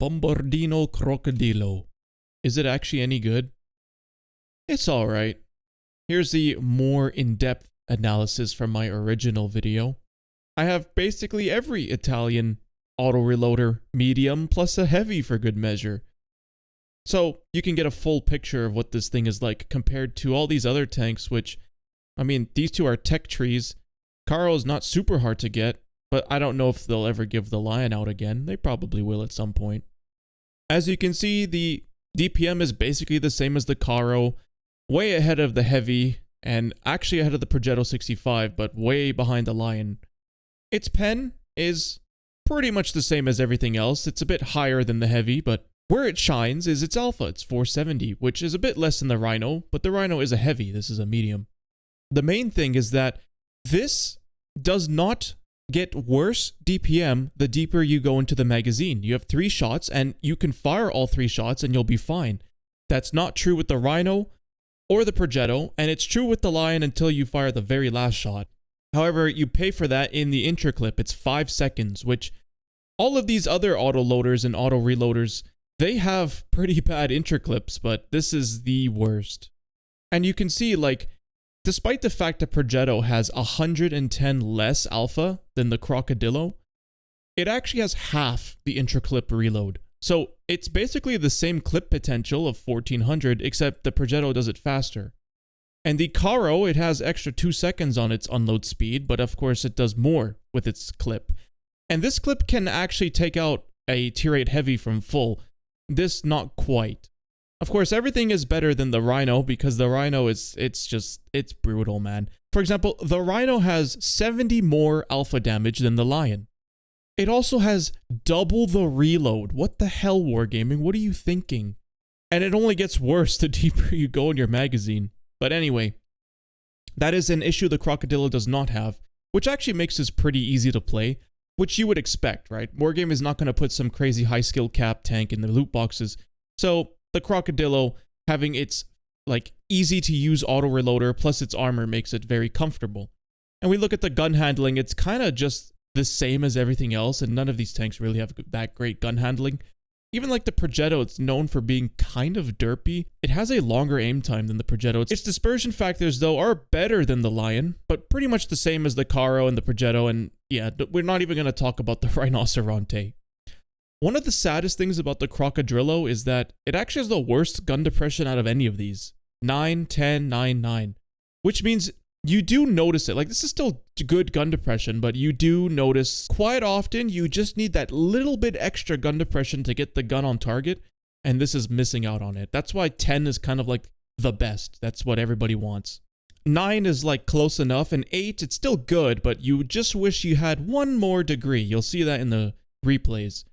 Bombardino Coccodrillo. Is it actually any good? It's alright. Here's the more in-depth analysis from my original video. I have basically every Italian auto-reloader medium plus a heavy for good measure. So you can get a full picture of what this thing is like compared to all these other tanks, which, I mean, these two are tech trees. Caro is not super hard to get, but I don't know if they'll ever give the Lion out again. They probably will at some point. As you can see, the DPM is basically the same as the Caro, way ahead of the Heavy, and actually ahead of the Progetto 65, but way behind the Lion. Its pen is pretty much the same as everything else. It's a bit higher than the Heavy, but where it shines is its alpha. It's 470, which is a bit less than the Rhino, but the Rhino is a Heavy. This is a medium. The main thing is that this does not get worse DPM the deeper you go into the magazine. You have 3 shots, and you can fire all 3 shots and you'll be fine. That's not true with the Rhino or the Progetto, and it's true with the Lion until you fire the very last shot. However, you pay for that in the intra-clip. It's 5 seconds, which all of these other auto-loaders and auto-reloaders, they have pretty bad intra-clips, but this is the worst. And you can see, like, despite the fact that Progetto has 110 less alpha than the Coccodrillo, it actually has half the intra-clip reload. So it's basically the same clip potential of 1400, except the Progetto does it faster. And the Caro, it has extra 2 seconds on its unload speed, but of course it does more with its clip. And this clip can actually take out a tier 8 heavy from full. This, not quite. Of course, everything is better than the Rhino because the Rhino it's brutal, man. For example, the Rhino has 70 more alpha damage than the Lion. It also has double the reload. What the hell, Wargaming? What are you thinking? And it only gets worse the deeper you go in your magazine. But anyway, that is an issue the Coccodrillo does not have, which actually makes this pretty easy to play, which you would expect, right? Wargame is not going to put some crazy high skill cap tank in the loot boxes. So the Coccodrillo, having its like easy to use auto reloader plus its armor makes it very comfortable. And we look at the gun handling, it's kind of just the same as everything else, and none of these tanks really have that great gun handling. Even like the Progetto, it's known for being kind of derpy. It has a longer aim time than the Progetto. Its dispersion factors, though, are better than the Lion, but pretty much the same as the Caro and the Progetto, and yeah, we're not even going to talk about the Rhinoceronte. One of the saddest things about the Coccodrillo is that it actually has the worst gun depression out of any of these. 9, 10, 9, 9. Which means you do notice it. Like, this is still good gun depression, but you do notice quite often you just need that little bit extra gun depression to get the gun on target, and this is missing out on it. That's why 10 is kind of like the best. That's what everybody wants. 9 is like close enough, and 8, it's still good, but you just wish you had one more degree. You'll see that in the replays.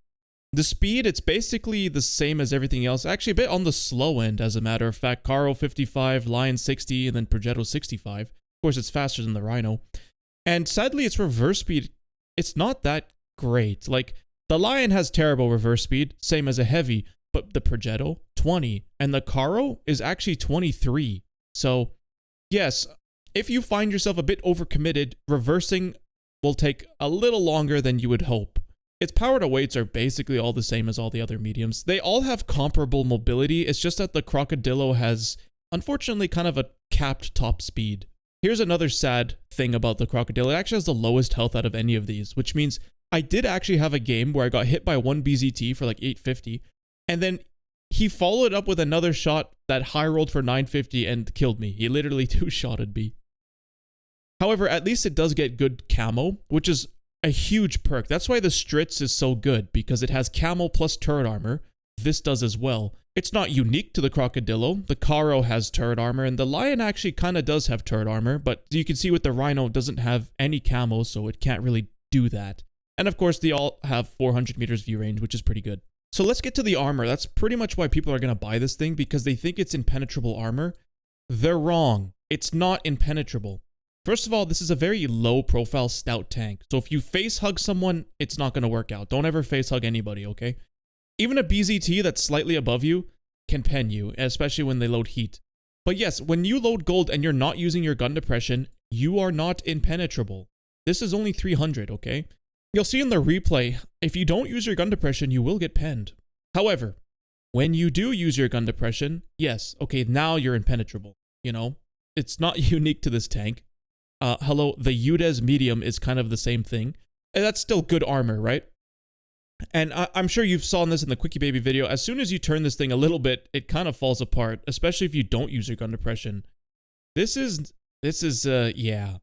The speed, it's basically the same as everything else. Actually, a bit on the slow end, as a matter of fact. Caro 55, Lion 60, and then Progetto 65. Of course, it's faster than the Rhino. And sadly, its reverse speed, it's not that great. Like, the Lion has terrible reverse speed, same as a Heavy, but the Progetto, 20. And the Caro is actually 23. So, yes, if you find yourself a bit overcommitted, reversing will take a little longer than you would hope. Its power to weights are basically all the same as all the other mediums. They all have comparable mobility. It's just that the Coccodrillo has, unfortunately, kind of a capped top speed. Here's another sad thing about the Coccodrillo. It actually has the lowest health out of any of these, which means I did actually have a game where I got hit by one BZT for like 850, and then he followed up with another shot that high rolled for 950 and killed me. He literally 2-shotted me. However, at least it does get good camo, which is a huge perk. That's why the Stritz is so good, because it has camo plus turret armor. This does as well. It's not unique to the Coccodrillo. The Caro has turret armor, and the Lion actually kind of does have turret armor, but you can see with the Rhino, it doesn't have any camo, so it can't really do that. And of course, they all have 400 meters view range, which is pretty good. So let's get to the armor. That's pretty much why people are going to buy this thing, because they think it's impenetrable armor. They're wrong. It's not impenetrable. First of all, this is a very low-profile stout tank, so if you face-hug someone, it's not going to work out. Don't ever face-hug anybody, okay? Even a BZT that's slightly above you can pen you, especially when they load heat. But yes, when you load gold and you're not using your gun depression, you are not impenetrable. This is only 300, okay? You'll see in the replay, if you don't use your gun depression, you will get penned. However, when you do use your gun depression, yes, okay, now you're impenetrable, you know? It's not unique to this tank. Hello, the UDES medium is kind of the same thing. And that's still good armor, right? And I'm sure you've saw this in the Quickie Baby video. As soon as you turn this thing a little bit, it kind of falls apart, especially if you don't use your gun depression. This is, yeah.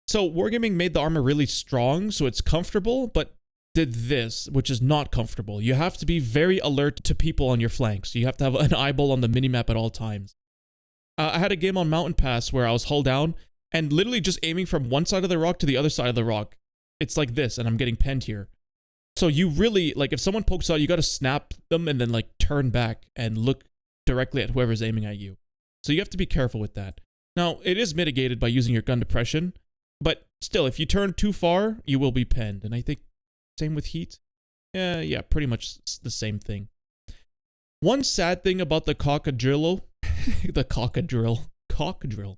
So Wargaming made the armor really strong, so it's comfortable, but did this, which is not comfortable. You have to be very alert to people on your flanks. You have to have an eyeball on the minimap at all times. I had a game on Mountain Pass where I was hull down, and literally just aiming from one side of the rock to the other side of the rock. It's like this, and I'm getting penned here. So you really, like, if someone pokes out, you gotta snap them and then, like, turn back and look directly at whoever's aiming at you. So you have to be careful with that. Now, it is mitigated by using your gun depression, but still, if you turn too far, you will be penned. And I think same with heat. Yeah, pretty much the same thing. One sad thing about the Coccodrillo, the Coccodrill.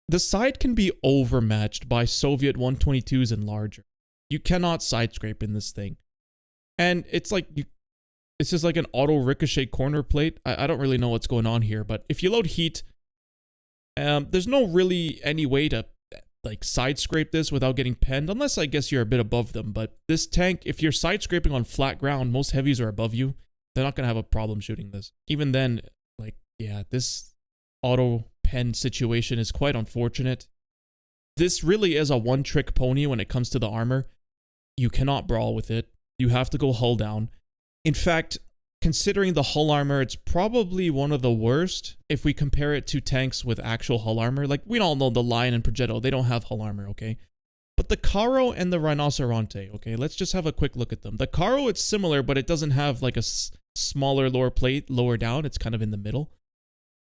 The side can be overmatched by Soviet 122s and larger. You cannot side scrape in this thing. And it's like, it's just like an auto ricochet corner plate. I don't really know what's going on here, but if you load heat, there's no really any way to like side scrape this without getting penned, unless I guess you're a bit above them. But this tank, if you're side scraping on flat ground, most heavies are above you. They're not going to have a problem shooting this. Even then, like, yeah, this auto pen situation is quite unfortunate. This really is a one-trick pony when it comes to the armor. You cannot brawl with it. You have to go hull down. In fact, considering the hull armor, it's probably one of the worst if we compare it to tanks with actual hull armor. Like, we all know the Lion and Progetto, they don't have hull armor, okay? But the Caro and the Rinoceronte, okay, let's just have a quick look at them. The Caro, it's similar, but it doesn't have like a smaller lower plate lower down. It's kind of in the middle.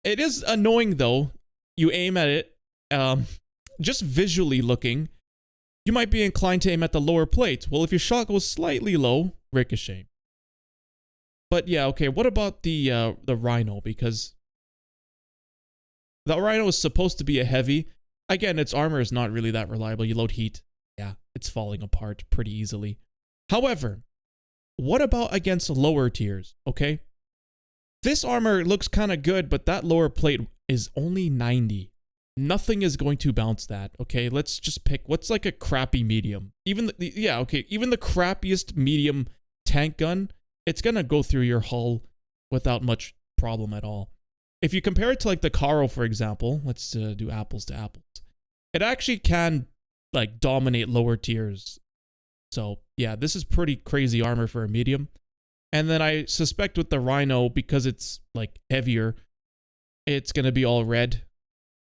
It is annoying though. You aim at it, just visually looking, you might be inclined to aim at the lower plate. Well, if your shot goes slightly low, ricochet. But yeah, okay, what about the Rhino? Because the Rhino is supposed to be a heavy. Again, its armor is not really that reliable. You load heat, yeah, it's falling apart pretty easily. However, what about against lower tiers, okay? This armor looks kind of good, but that lower plate is only 90. Nothing is going to bounce that, okay? Let's just pick what's like a crappy medium. Even even the crappiest medium tank gun, it's gonna go through your hull without much problem at all. If you compare it to like the Caro, for example, let's do apples to apples. It actually can like dominate lower tiers. So yeah, this is pretty crazy armor for a medium. And then I suspect with the Rhino, because it's like heavier, it's gonna be all red.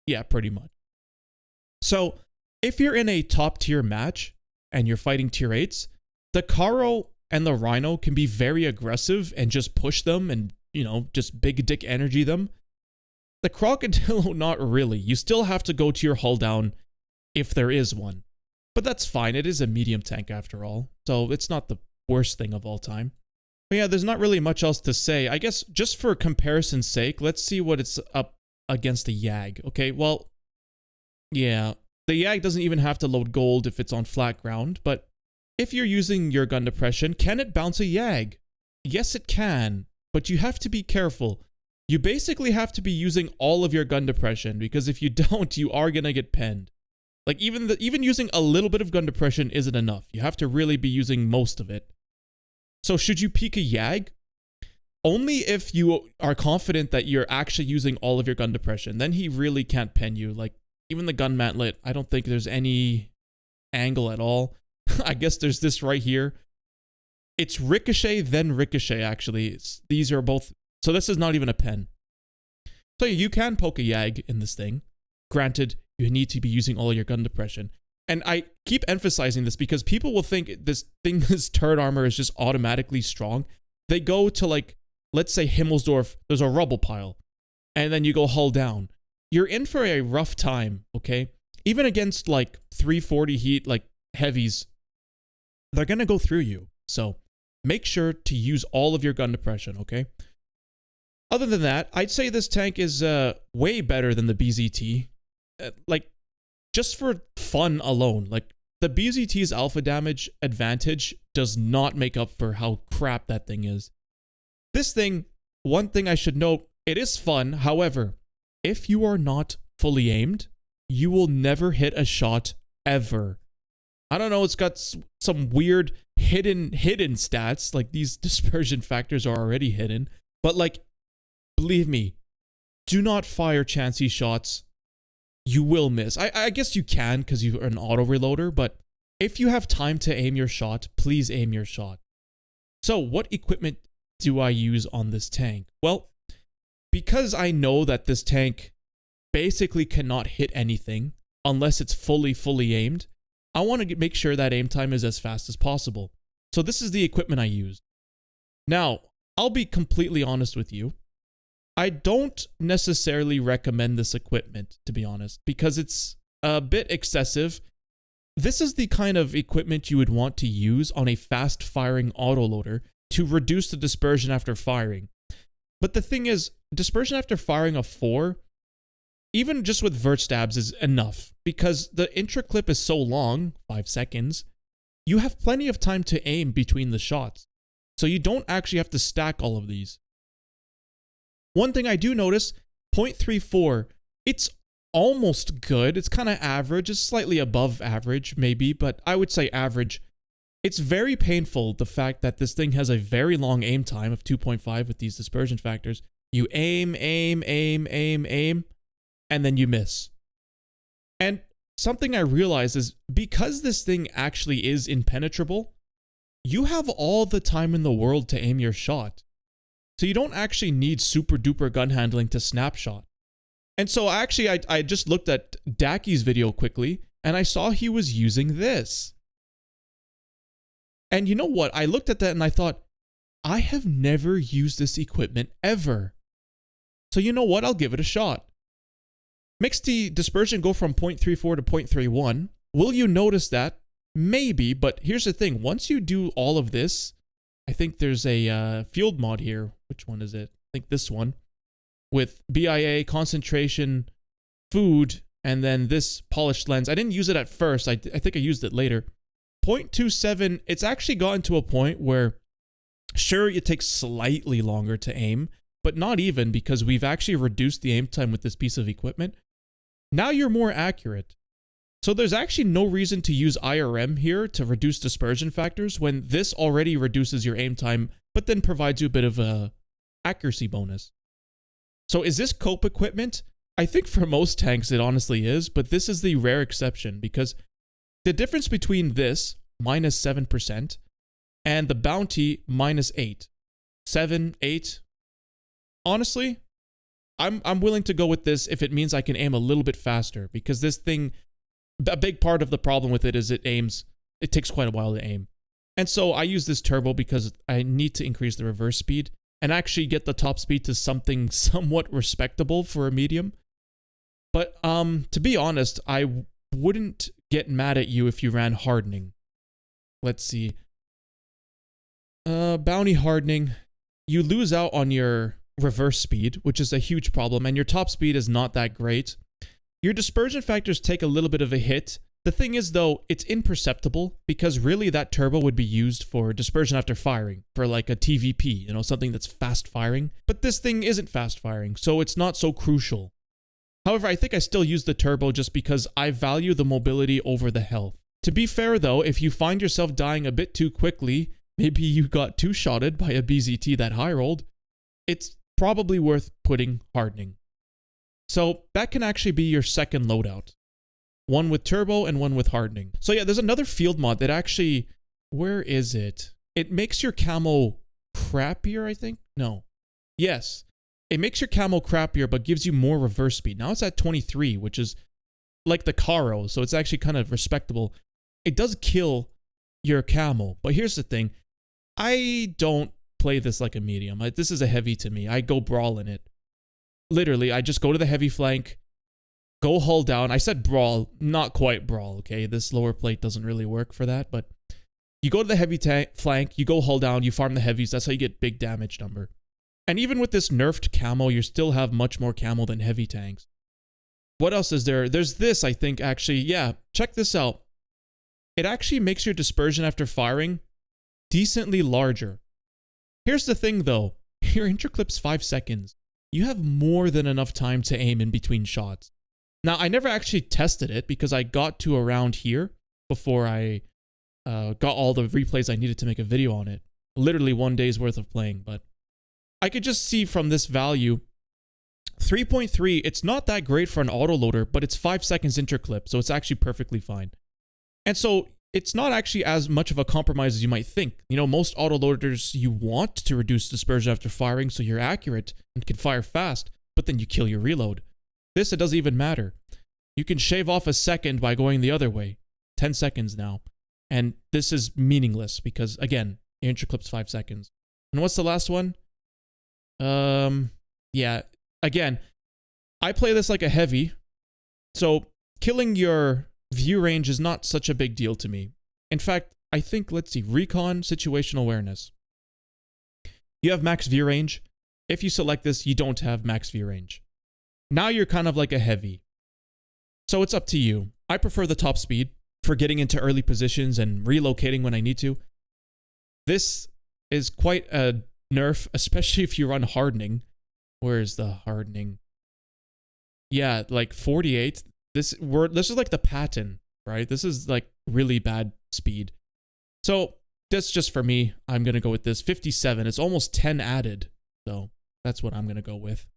Yeah, pretty much. So if you're in a top tier match and you're fighting tier 8s, the Caro and the Rhino can be very aggressive and just push them and, you know, just big dick energy them. The Coccodrillo, not really. You still have to go to your hull down if there is one. But that's fine. It is a medium tank after all. So it's not the worst thing of all time. But yeah, there's not really much else to say. I guess just for comparison's sake, let's see what it's up against the Yag. Okay, well, yeah. The Yag doesn't even have to load gold if it's on flat ground. But if you're using your gun depression, can it bounce a Yag? Yes, it can. But you have to be careful. You basically have to be using all of your gun depression, because if you don't, you are gonna get penned. Like even using a little bit of gun depression isn't enough. You have to really be using most of it. So should you peek a Yag? Only if you are confident that you're actually using all of your gun depression. Then he really can't pen you. Like even the gun mantlet, I don't think there's any angle at all. I guess there's this right here. It's ricochet, then ricochet actually. These are both. So this is not even a pen. So you can poke a Yag in this thing. Granted, you need to be using all your gun depression. And I keep emphasizing this because people will think this turret armor is just automatically strong. They go to like, let's say Himmelsdorf, there's a rubble pile. And then you go hull down. You're in for a rough time, okay? Even against like 340 heat, like heavies, they're gonna go through you. So make sure to use all of your gun depression, okay? Other than that, I'd say this tank is way better than the BZT. Like, just for fun alone, like, the BZT's alpha damage advantage does not make up for how crap that thing is. This thing, one thing I should note, it is fun. However, if you are not fully aimed, you will never hit a shot ever. I don't know, it's got some weird hidden stats, like these dispersion factors are already hidden, but like, believe me, do not fire chancy shots. You will miss. I guess you can because you're an auto reloader, but if you have time to aim your shot, please aim your shot. So what equipment do I use on this tank? Well, because I know that this tank basically cannot hit anything unless it's fully aimed, I want to make sure that aim time is as fast as possible. So this is the equipment I used. Now, I'll be completely honest with you. I don't necessarily recommend this equipment, to be honest, because it's a bit excessive. This is the kind of equipment you would want to use on a fast-firing autoloader to reduce the dispersion after firing. But the thing is, dispersion after firing a 4, even just with vert stabs, is enough, because the intra clip is so long, 5 seconds, you have plenty of time to aim between the shots. So you don't actually have to stack all of these. One thing I do notice, 0.34, it's almost good. It's kind of average. It's slightly above average, maybe, but I would say average. It's very painful, the fact that this thing has a very long aim time of 2.5 with these dispersion factors. You aim, and then you miss. And something I realize is, because this thing actually is impenetrable, you have all the time in the world to aim your shot. So you don't actually need super duper gun handling to snapshot. And so actually I just looked at Daki's video quickly and I saw he was using this. And you know what? I looked at that and I thought, I have never used this equipment ever. So you know what? I'll give it a shot. Makes the dispersion go from 0.34 to 0.31. Will you notice that? Maybe, but here's the thing. Once you do all of this, I think there's a field mod here. Which one is it? I think this one. With BIA, concentration, food, and then this polished lens. I didn't use it at first. I think I used it later. 0.27, it's actually gotten to a point where, sure, it takes slightly longer to aim, but not even, because we've actually reduced the aim time with this piece of equipment. Now you're more accurate. So there's actually no reason to use IRM here to reduce dispersion factors when this already reduces your aim time, but then provides you a bit of a accuracy bonus. So is this cope equipment? I think for most tanks it honestly is, but this is the rare exception, because the difference between this, minus 7%, and the bounty, minus 8. 7, 8. Honestly, I'm willing to go with this if it means I can aim a little bit faster, because this thing, a big part of the problem with it is it takes quite a while to aim. And so I use this turbo because I need to increase the reverse speed and actually get the top speed to something somewhat respectable for a medium. But to be honest, I wouldn't get mad at you if you ran hardening. Let's see. Bounty hardening. You lose out on your reverse speed, which is a huge problem, and your top speed is not that great. Your dispersion factors take a little bit of a hit. The thing is, though, it's imperceptible, because really that turbo would be used for dispersion after firing, for like a TVP, you know, something that's fast firing. But this thing isn't fast firing, so it's not so crucial. However, I think I still use the turbo just because I value the mobility over the health. To be fair, though, if you find yourself dying a bit too quickly, maybe you got two-shotted by a BZT that high rolled, it's probably worth putting hardening. So that can actually be your second loadout. One with turbo and one with hardening. So yeah, there's another field mod that actually, where is it? It makes your camo crappier, I think? No. Yes. It makes your camo crappier, but gives you more reverse speed. Now it's at 23, which is like the Caro, so it's actually kind of respectable. It does kill your camo, but here's the thing. I don't play this like a medium. This is a heavy to me. I go brawl in it. Literally, I just go to the heavy flank, go hull down. I said brawl, not quite brawl, okay? This lower plate doesn't really work for that, but you go to the heavy flank, you go hull down, you farm the heavies. That's how you get big damage number. And even with this nerfed camo, you still have much more camo than heavy tanks. What else is there? There's this, I think, actually. Yeah, check this out. It actually makes your dispersion after firing decently larger. Here's the thing, though. your interclip's 5 seconds. You have more than enough time to aim in between shots. Now, I never actually tested it because I got to around here before I got all the replays I needed to make a video on it. Literally 1 day's worth of playing, but I could just see from this value, 3.3, it's not that great for an autoloader, but it's 5 seconds interclip, so it's actually perfectly fine. And so it's not actually as much of a compromise as you might think. You know, most autoloaders, you want to reduce dispersion after firing so you're accurate and can fire fast, but then you kill your reload. This, it doesn't even matter. You can shave off a second by going the other way. 10 seconds now. And this is meaningless because, again, your interclip's 5 seconds. And what's the last one? Yeah, again, I play this like a heavy, so killing your view range is not such a big deal to me. In fact, I think, let's see, recon, situational awareness. You have max view range. If you select this, you don't have max view range. Now you're kind of like a heavy. So it's up to you. I prefer the top speed for getting into early positions and relocating when I need to. This is quite a nerf, especially if you run hardening. Where is the hardening? Yeah, like 48. This is like the pattern, right? This is like really bad speed. So that's just for me. I'm going to go with this. 57. It's almost 10 added. So that's what I'm going to go with.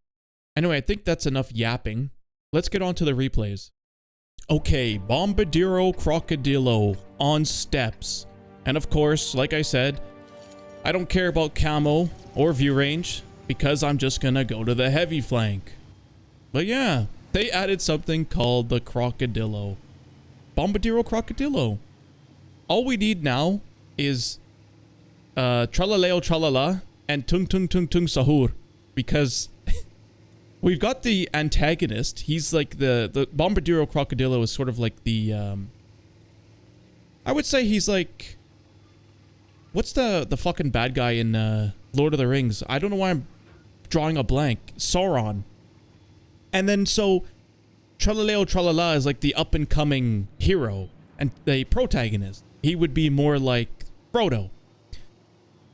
Anyway, I think that's enough yapping. Let's get on to the replays. Okay, Bombardino Coccodrillo on steps. And of course, like I said, I don't care about camo or view range because I'm just going to go to the heavy flank. But yeah, they added something called the Coccodrillo. Bombardino Coccodrillo. All we need now is Tralaleo Tralala and Tung Tung Tung Tung Sahur. Because we've got the antagonist. He's like the Bombardino Coccodrillo is sort of like the I would say he's like, what's the fucking bad guy in Lord of the Rings? I don't know why I'm drawing a blank. Sauron. And then so Tralaleo Tralala is like the up and coming hero and the protagonist. He would be more like Frodo.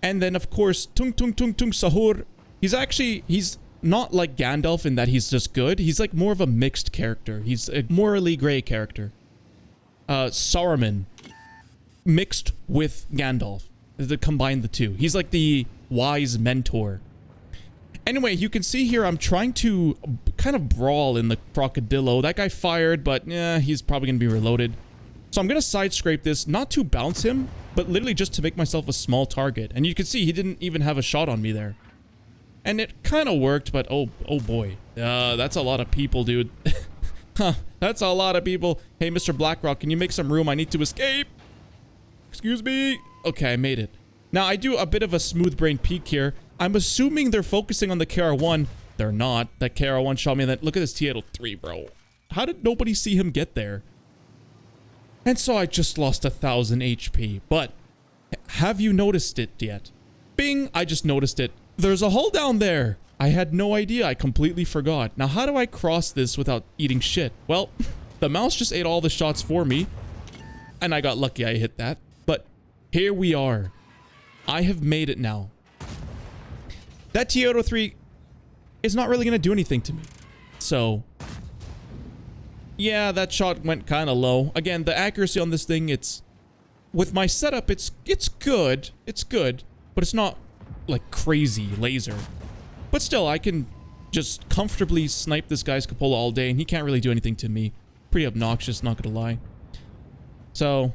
And then of course Tung Tung Tung Tung Sahur, he's not like Gandalf in that he's just good. He's like more of a mixed character. He's a morally gray character. Saruman mixed with Gandalf. They combine the two. He's like the wise mentor. Anyway, you can see here I'm trying to kind of brawl in the Coccodrillo. That guy fired, but he's probably going to be reloaded. So I'm going to side scrape this, not to bounce him, but literally just to make myself a small target. And you can see he didn't even have a shot on me there. And it kind of worked, but oh boy. That's a lot of people, dude. Huh, that's a lot of people. Hey, Mr. Blackrock, can you make some room? I need to escape. Excuse me. Okay, I made it. Now, I do a bit of a smooth brain peek here. I'm assuming they're focusing on the KR1. They're not. That KR1 shot me. Look at this T-803, bro. How did nobody see him get there? And so I just lost 1,000 HP. But have you noticed it yet? Bing! I just noticed it. There's a hole down there. I had no idea. I completely forgot. Now, how do I cross this without eating shit? Well, the mouse just ate all the shots for me. And I got lucky I hit that. But here we are. I have made it now. That T-803 is not really going to do anything to me. So, yeah, that shot went kind of low. Again, the accuracy on this thing, with my setup, it's good. It's good, but it's not like crazy laser. But still, I can just comfortably snipe this guy's cupola all day, and he can't really do anything to me. Pretty obnoxious, not gonna lie. So,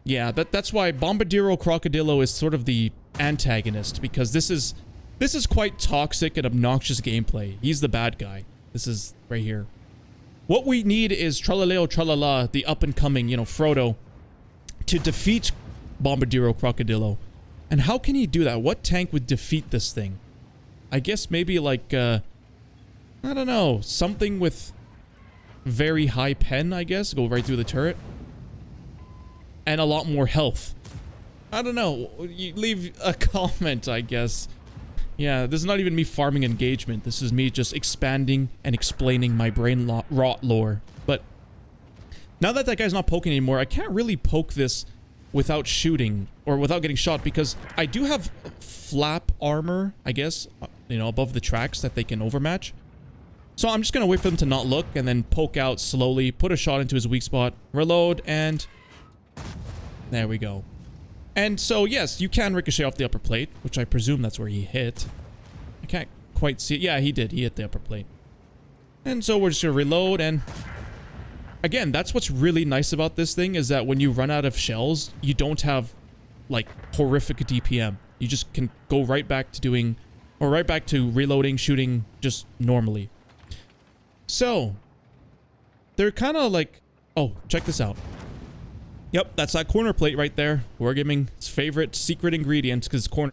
yeah, that's why Bombardino Coccodrillo is sort of the antagonist, because this is quite toxic and obnoxious gameplay. He's the bad guy. This is right here. What we need is Tralaleo Tralala, the up-and-coming, Frodo, to defeat Bombardino Coccodrillo. And how can he do that? What tank would defeat this thing? I guess maybe like, I don't know, something with very high pen, I guess. Go right through the turret. And a lot more health. I don't know. You leave a comment, I guess. Yeah, this is not even me farming engagement. This is me just expanding and explaining my brain rot lore. But now that guy's not poking anymore, I can't really poke this without shooting or without getting shot, because I do have flap armor, I guess, you know, above the tracks that they can overmatch. So I'm just going to wait for them to not look and then poke out slowly, put a shot into his weak spot, reload, and there we go. And so, yes, you can ricochet off the upper plate, which I presume that's where he hit. I can't quite see it. Yeah, he did. He hit the upper plate. And so we're just going to reload, and again, that's what's really nice about this thing, is that when you run out of shells, you don't have, like, horrific DPM. You just can go right back to doing, or right back to reloading, shooting just normally. So, they're kind of like, oh, check this out. Yep, that's that corner plate right there. Wargaming, its favorite secret ingredient, because it's corner.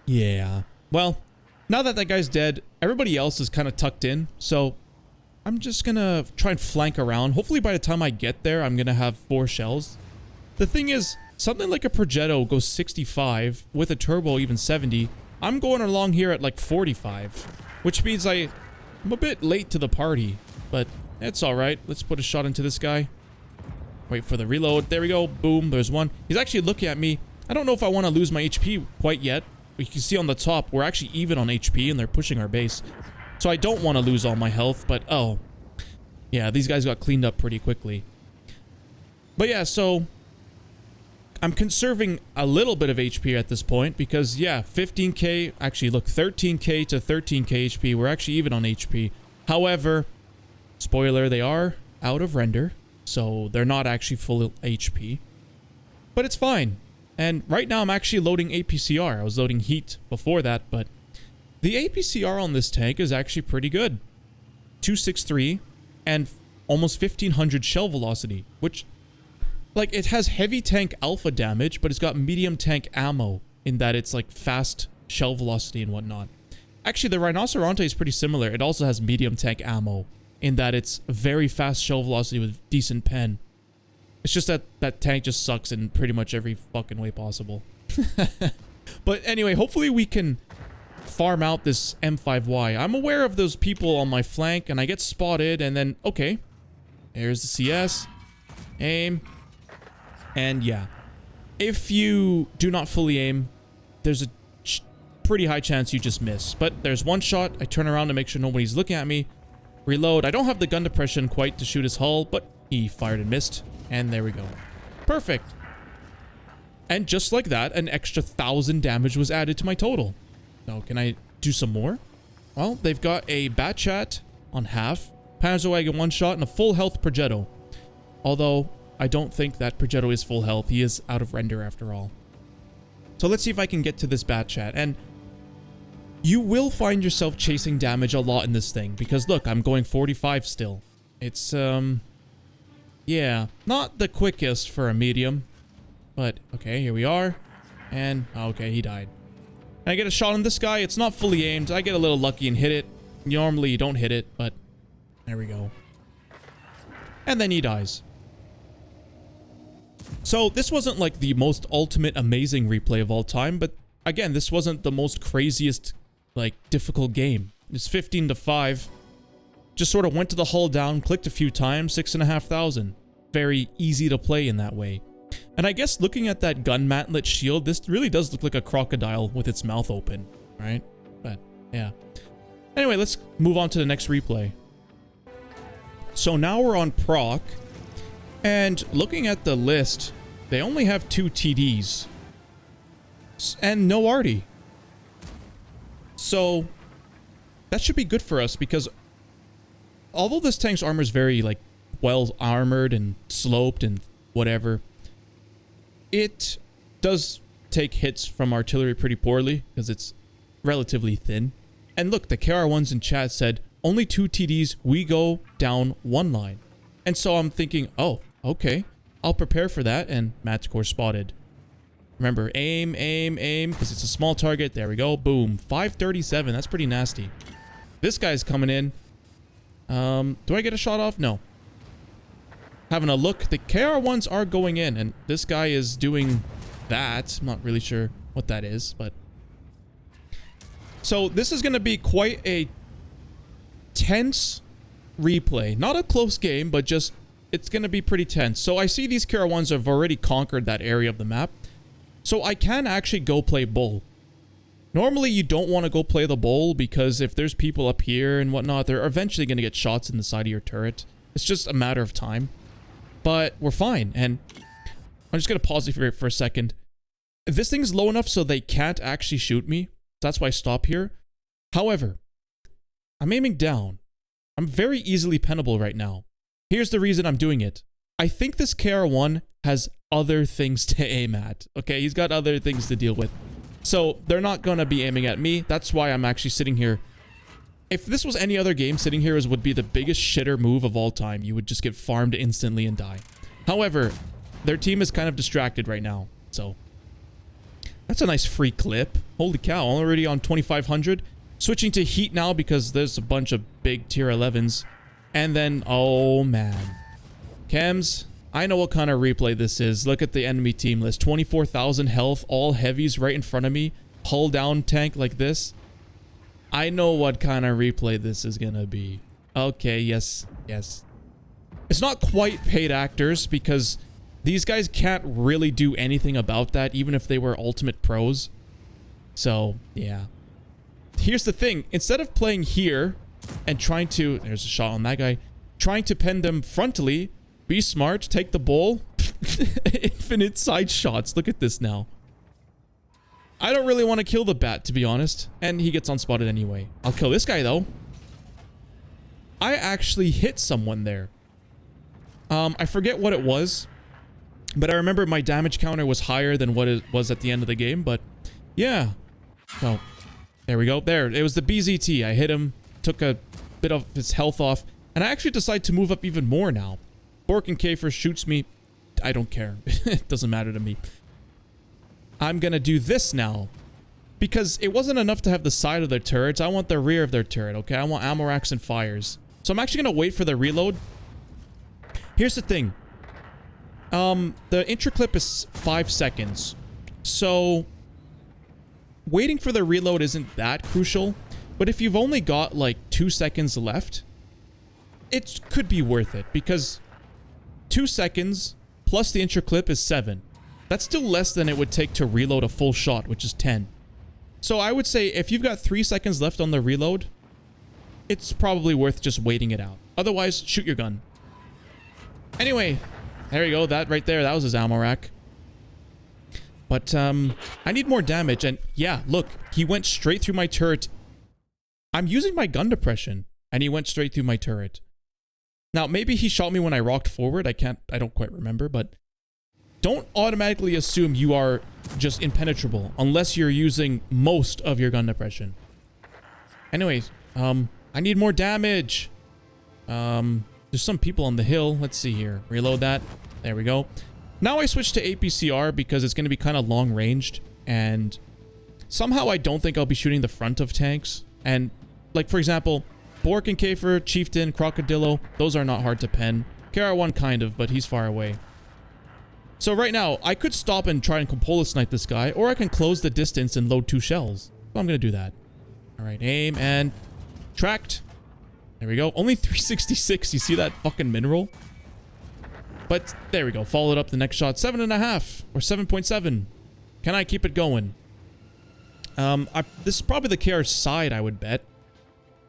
Yeah. Well, now that that guy's dead, everybody else is kind of tucked in, so I'm just gonna try and flank around. Hopefully by the time I get there, I'm gonna have 4 shells. The thing is, something like a Progetto goes 65, with a turbo even 70. I'm going along here at like 45, which means I'm a bit late to the party, but it's alright. Let's put a shot into this guy. Wait for the reload. There we go. Boom. There's one. He's actually looking at me. I don't know if I want to lose my HP quite yet. But you can see on the top, we're actually even on HP and they're pushing our base. So I don't want to lose all my health, but oh. Yeah, these guys got cleaned up pretty quickly. But yeah, so I'm conserving a little bit of HP at this point because, yeah, 15k, actually look, 13k to 13k HP. We're actually even on HP. However, spoiler, they are out of render. So they're not actually full HP. But it's fine. And right now I'm actually loading APCR. I was loading heat before that, but the APCR on this tank is actually pretty good. 263 and almost 1500 shell velocity, which, like, it has heavy tank alpha damage, but it's got medium tank ammo in that it's like fast shell velocity and whatnot. Actually, the Rhinoceronte is pretty similar. It also has medium tank ammo in that it's very fast shell velocity with decent pen. It's just that that tank just sucks in pretty much every fucking way possible. But anyway, hopefully we can farm out this M5Y. I'm aware of those people on my flank, and I get spotted, and then, okay. There's the CS. Aim. And yeah. If you do not fully aim, there's a pretty high chance you just miss. But there's one shot. I turn around to make sure nobody's looking at me. Reload. I don't have the gun depression quite to shoot his hull, but he fired and missed. And there we go. Perfect. And just like that, an extra 1,000 damage was added to my total. So can I do some more? Well, they've got a Bat Chat on half, Panzerwagon one shot, and a full health Progetto. Although, I don't think that Progetto is full health. He is out of render after all. So let's see if I can get to this Bat Chat. And you will find yourself chasing damage a lot in this thing. Because look, I'm going 45 still. It's, yeah, not the quickest for a medium. But, okay, here we are. And, okay, he died. And I get a shot on this guy. It's not fully aimed. I get a little lucky and hit it. Normally, you don't hit it, but there we go. And then he dies. So, this wasn't like the most ultimate amazing replay of all time, but again, this wasn't the most craziest, like, difficult game. It's 15 to 5. Just sort of went to the hull down, clicked a few times, 6,500. Very easy to play in that way. And I guess looking at that gun mantlet shield, this really does look like a crocodile with its mouth open, right? But, yeah. Anyway, let's move on to the next replay. So now we're on proc, and looking at the list, they only have 2 TDs. And no Arty. So, that should be good for us, because although this tank's armor is very, like, well armored and sloped and whatever, it does take hits from artillery pretty poorly because it's relatively thin. And look, the KR1s in chat said only 2 TDs, we go down 1 line. And so I'm thinking, oh, okay, I'll prepare for that. And Matchcore spotted. Remember, aim, aim, aim, because it's a small target. There we go. Boom. 537. That's pretty nasty. This guy's coming in. Do I get a shot off? No. Having a look. The KR1s are going in, and this guy is doing that. I'm not really sure what that is, but... So, this is going to be quite a tense replay. Not a close game, but just it's going to be pretty tense. So I see these KR1s have already conquered that area of the map. So I can actually go play bull. Normally, you don't want to go play the bull because if there's people up here and whatnot, they're eventually going to get shots in the side of your turret. It's just a matter of time. But we're fine. And I'm just going to pause it for a second. This thing's low enough so they can't actually shoot me. That's why I stop here. However, I'm aiming down. I'm very easily pennable right now. Here's the reason I'm doing it. I think this KR1 has other things to aim at. Okay, he's got other things to deal with. So they're not going to be aiming at me. That's why I'm actually sitting here. If this was any other game, sitting here would be the biggest shitter move of all time. You would just get farmed instantly and die. However, their team is kind of distracted right now. So that's a nice free clip. Holy cow, already on 2,500. Switching to heat now because there's a bunch of big tier 11s. And then, oh man. Chems, I know what kind of replay this is. Look at the enemy team list. 24,000 health, all heavies right in front of me. Hull down tank like this. I know what kind of replay this is gonna be. Okay, yes, yes. It's not quite paid actors because these guys can't really do anything about that even if they were ultimate pros. So, yeah. Here's the thing. Instead of playing here and trying to... There's a shot on that guy. Trying to pen them frontally... Be smart, take the bull. Infinite side shots. Look at this now. I don't really want to kill the bat, to be honest. And he gets unspotted anyway. I'll kill this guy, though. I actually hit someone there. I forget what it was. But I remember my damage counter was higher than what it was at the end of the game. But, yeah. So, there we go. There, it was the BZT. I hit him. Took a bit of his health off. And I actually decided to move up even more now. Borkenkäfer shoots me. I don't care. It doesn't matter to me. I'm gonna do this now. Because it wasn't enough to have the side of their turrets. I want the rear of their turret, okay? I want ammo racks and fires. So I'm actually gonna wait for the reload. Here's the thing. The intro clip is 5 seconds. So waiting for the reload isn't that crucial. But if you've only got like 2 seconds left, it could be worth it because 2 seconds plus the intro clip is 7. That's still less than it would take to reload a full shot, which is 10. So I would say if you've got 3 seconds left on the reload, it's probably worth just waiting it out. Otherwise, shoot your gun. Anyway, there you go. That right there, that was his ammo rack. But I need more damage. And yeah, look, he went straight through my turret. I'm using my gun depression, and he went straight through my turret. Now, maybe he shot me when I rocked forward. I don't quite remember, but don't automatically assume you are just impenetrable unless you're using most of your gun depression. Anyways, I need more damage. There's some people on the hill. Let's see here. Reload that. There we go. Now I switch to APCR because it's going to be kind of long ranged, and somehow I don't think I'll be shooting the front of tanks. And like, for example, Borkenkäfer, Chieftain, Coccodrillo, those are not hard to pen. KR1 kind of, but he's far away. So right now, I could stop and try and Cupola snipe this guy, or I can close the distance and load 2 shells. So I'm going to do that. Alright, aim and tracked. There we go. Only 366. You see that fucking mineral? But there we go. Followed up the next shot. 7.5 or 7.7. Can I keep it going? This is probably the KR side, I would bet.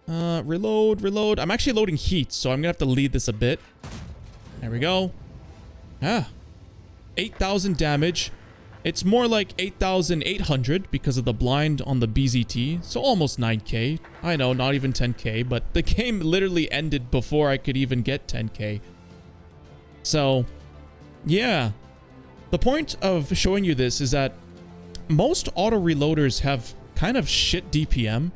Reload. I'm actually loading heat, so I'm gonna have to lead this a bit. There we go. 8,000 damage. It's more like 8,800 because of the blind on the BZT. So almost 9k. I know, not even 10k, but the game literally ended before I could even get 10k. So, yeah. The point of showing you this is that most auto reloaders have kind of shit DPM.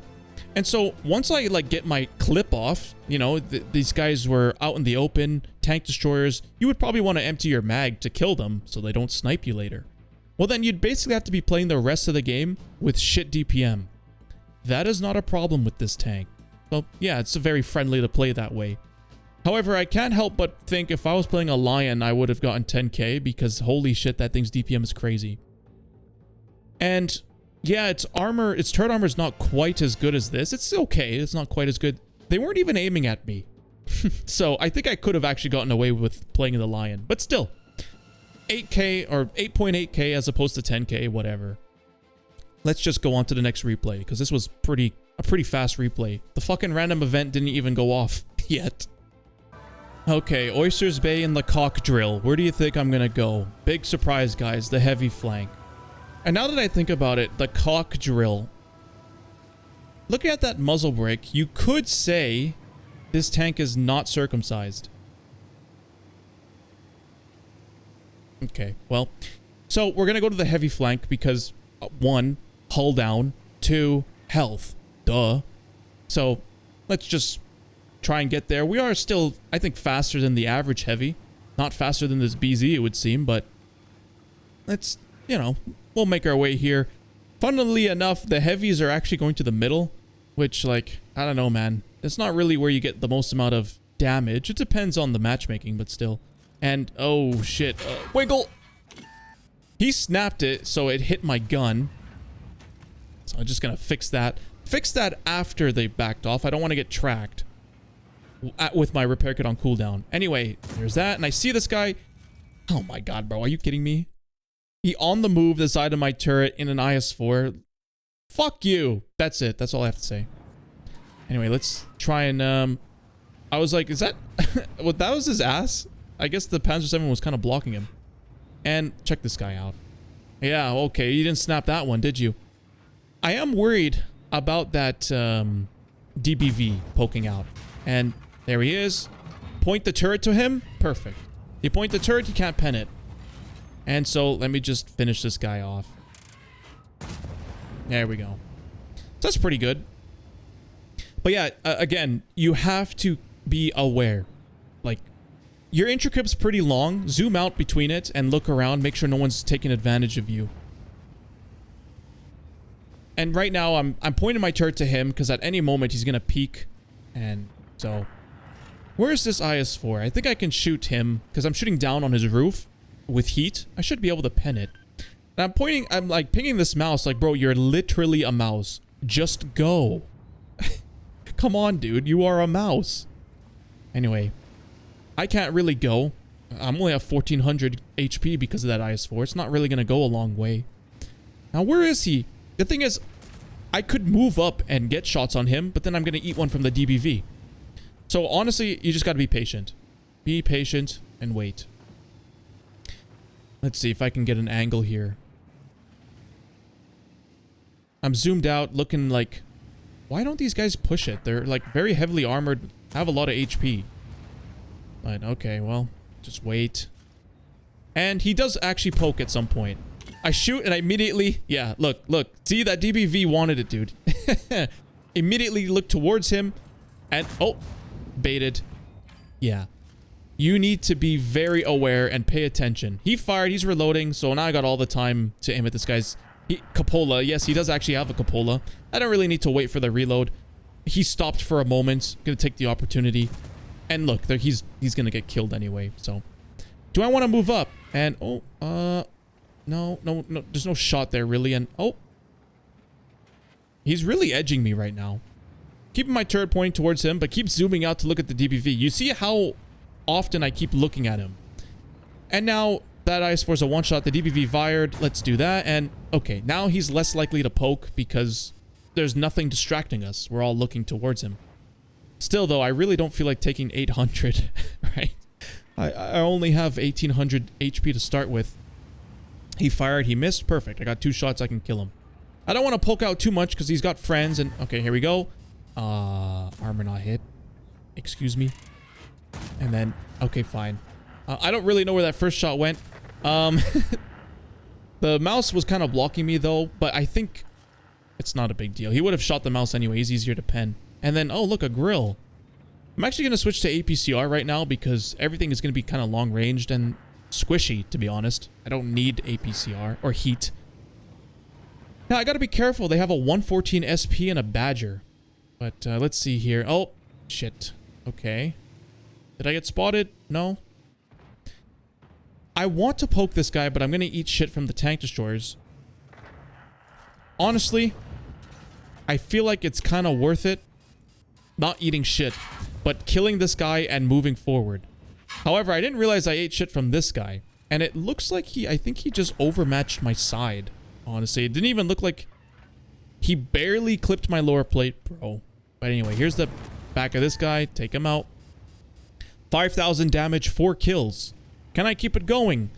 And so once I like get my clip off, you know, these guys were out in the open, tank destroyers, you would probably want to empty your mag to kill them so they don't snipe you later. Well, then you'd basically have to be playing the rest of the game with shit DPM. That is not a problem with this tank. Well, yeah, it's very friendly to play that way. However, I can't help but think if I was playing a Lion, I would have gotten 10k because holy shit, that thing's DPM is crazy. And yeah, its turret armor is not quite as good as this. It's okay. It's not quite as good. They weren't even aiming at me. So I think I could have actually gotten away with playing the Lion. But still, 8K or 8.8K as opposed to 10K, whatever. Let's just go on to the next replay, because this was a pretty fast replay. The fucking random event didn't even go off yet. Okay, Oysters Bay and the Coccodrillo. Where do you think I'm gonna go? Big surprise, guys. The heavy flank. And now that I think about it, the Coccodrillo. Looking at that muzzle brake, you could say this tank is not circumcised. Okay, well, so we're gonna go to the heavy flank because 1, hull down, 2, health. Duh. So let's just try and get there. We are still, I think, faster than the average heavy. Not faster than this BZ, it would seem, but let's, you know, we'll make our way here. Funnily enough, the heavies are actually going to the middle, which, like, I don't know, man. It's not really where you get the most amount of damage. It depends on the matchmaking, but still. And, oh, shit. Wiggle! He snapped it, so it hit my gun. So I'm just gonna fix that. Fix that after they backed off. I don't want to get tracked with my repair kit on cooldown. Anyway, there's that. And I see this guy. Oh my god, bro. Are you kidding me? He on the move, the side of my turret in an IS-4. Fuck you. That's it. That's all I have to say. Anyway, let's try and, I was like, is that... what, that was his ass? I guess the Panzer 7 was kind of blocking him. And check this guy out. Yeah, okay. You didn't snap that one, did you? I am worried about that, DBV poking out. And there he is. Point the turret to him. Perfect. You point the turret, you can't pen it. And so, let me just finish this guy off. There we go. So that's pretty good. But yeah, again, you have to be aware. Like, your intricap's pretty long. Zoom out between it and look around. Make sure no one's taking advantage of you. And right now, I'm pointing my turret to him because at any moment he's gonna peek. And so, where's this IS-4? I think I can shoot him because I'm shooting down on his roof with heat. I should be able to pen it. And I'm like pinging this mouse like, bro, you're literally a mouse. Just go. Come on, dude. You are a mouse. Anyway, I can't really go. I'm only at 1400 HP because of that IS-4. It's not really gonna go a long way. Now, where is he? The thing is, I could move up and get shots on him, but then I'm going to eat one from the DBV. So honestly, you just got to be patient. Be patient and wait. Let's see if I can get an angle here. I'm zoomed out, looking like... Why don't these guys push it? They're like very heavily armored, have a lot of HP. But okay, well, just wait. And he does actually poke at some point. I shoot and I immediately... Yeah, look. See, that DBV wanted it, dude. Immediately look towards him. And... Oh. Baited. Yeah. You need to be very aware and pay attention. He fired. He's reloading. So now I got all the time to aim at this guy's... Cupola. Yes, he does actually have a cupola. I don't really need to wait for the reload. He stopped for a moment. Gonna take the opportunity. And look, he's gonna get killed anyway. So... Do I want to move up? And... Oh, No, there's no shot there, really, and... Oh! He's really edging me right now. Keeping my turret pointing towards him, but keep zooming out to look at the DBV. You see how often I keep looking at him. And now, that IS-4 is a one-shot, the DBV fired. Let's do that, and... Okay, now he's less likely to poke because there's nothing distracting us. We're all looking towards him. Still, though, I really don't feel like taking 800, right? I only have 1800 HP to start with. He fired. He missed. Perfect. I got 2 shots. I can kill him. I don't want to poke out too much because he's got friends. And okay, here we go. Armor not hit. Excuse me. And then, okay, fine. I don't really know where that first shot went. The mouse was kind of blocking me though, but I think it's not a big deal. He would have shot the mouse anyway. He's easier to pen. And then, oh, look, a grill. I'm actually going to switch to APCR right now because everything is going to be kind of long ranged and squishy, to be honest. I don't need APCR or heat. Now, I gotta be careful. They have a 114 SP and a Badger. But, let's see here. Oh, shit. Okay. Did I get spotted? No. I want to poke this guy, but I'm gonna eat shit from the tank destroyers. Honestly, I feel like it's kind of worth it not eating shit. but killing this guy and moving forward. However, I didn't realize I ate shit from this guy. And it looks like I think he just overmatched my side. Honestly, it didn't even look like he barely clipped my lower plate, bro. But anyway, here's the back of this guy. Take him out. 5,000 damage, 4 kills. Can I keep it going?